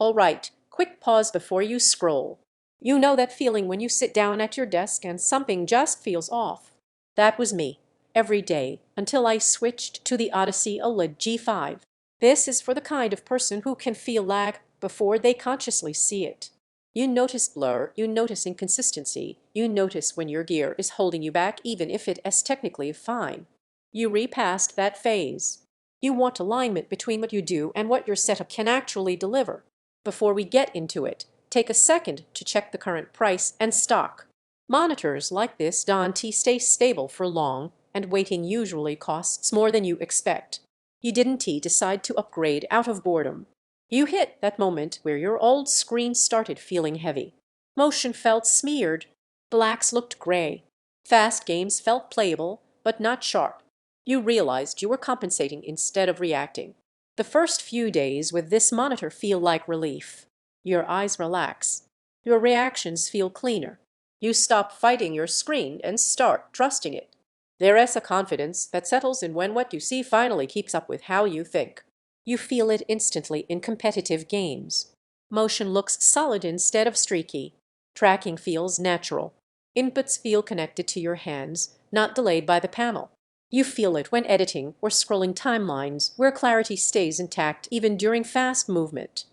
All right, quick pause before you scroll. You know that feeling when you sit down at your desk and something just feels off. That was me, every day, until I switched to the Odyssey OLED G5. This is for the kind of person who can feel lag before they consciously see it. You notice blur, you notice inconsistency, you notice when your gear is holding you back even if it is technically fine. You repassed that phase. You want alignment between what you do and what your setup can actually deliver. Before we get into it, take a second to check the current price and stock. Monitors like this don't stay stable for long, and waiting usually costs more than you expect. You didn't decide to upgrade out of boredom. You hit that moment where your old screen started feeling heavy. Motion felt smeared. Blacks looked gray. Fast games felt playable, but not sharp. You realized you were compensating instead of reacting. The first few days with this monitor feel like relief. Your eyes relax. Your reactions feel cleaner. You stop fighting your screen and start trusting it. There is a confidence that settles in when what you see finally keeps up with how you think. You feel it instantly in competitive games. Motion looks solid instead of streaky. Tracking feels natural. Inputs feel connected to your hands, not delayed by the panel. You feel it when editing or scrolling timelines where clarity stays intact even during fast movement.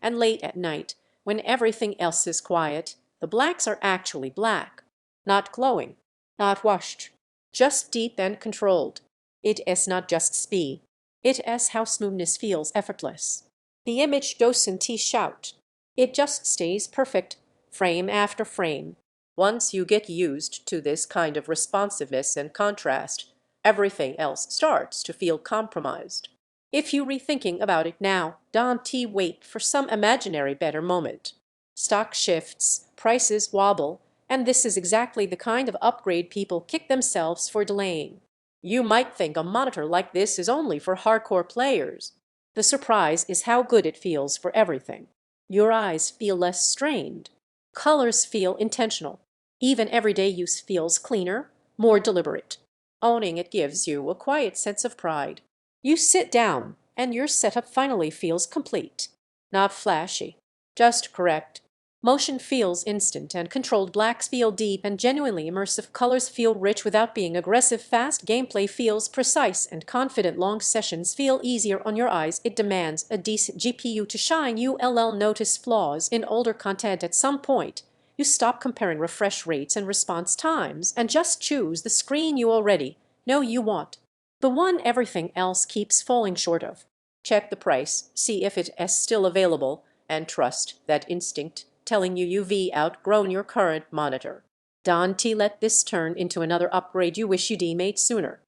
And late at night, when everything else is quiet, the blacks are actually black. Not glowing, not washed, just deep and controlled. It is not just speed. It is how smoothness feels effortless. The image doesn't shout. It just stays perfect, frame after frame. Once you get used to this kind of responsiveness and contrast, everything else starts to feel compromised. If you're rethinking about it now, don't wait for some imaginary better moment. Stock shifts, prices wobble, and this is exactly the kind of upgrade people kick themselves for delaying. You might think a monitor like this is only for hardcore players. The surprise is how good it feels for everything. Your eyes feel less strained. Colors feel intentional. Even everyday use feels cleaner, more deliberate. Owning it gives you a quiet sense of pride. You sit down, and your setup finally feels complete. Not flashy, just correct. Motion feels instant, and controlled blacks feel deep and genuinely immersive. Colors feel rich without being aggressive. Fast gameplay feels precise, and confident long sessions feel easier on your eyes. It demands a decent GPU to shine. You'll notice flaws in older content at some point. You stop comparing refresh rates and response times and just choose the screen you already know you want. The one everything else keeps falling short of. Check the price, see if it is still available, and trust that instinct telling you've outgrown your current monitor. Don't let this turn into another upgrade you wish you'd made sooner.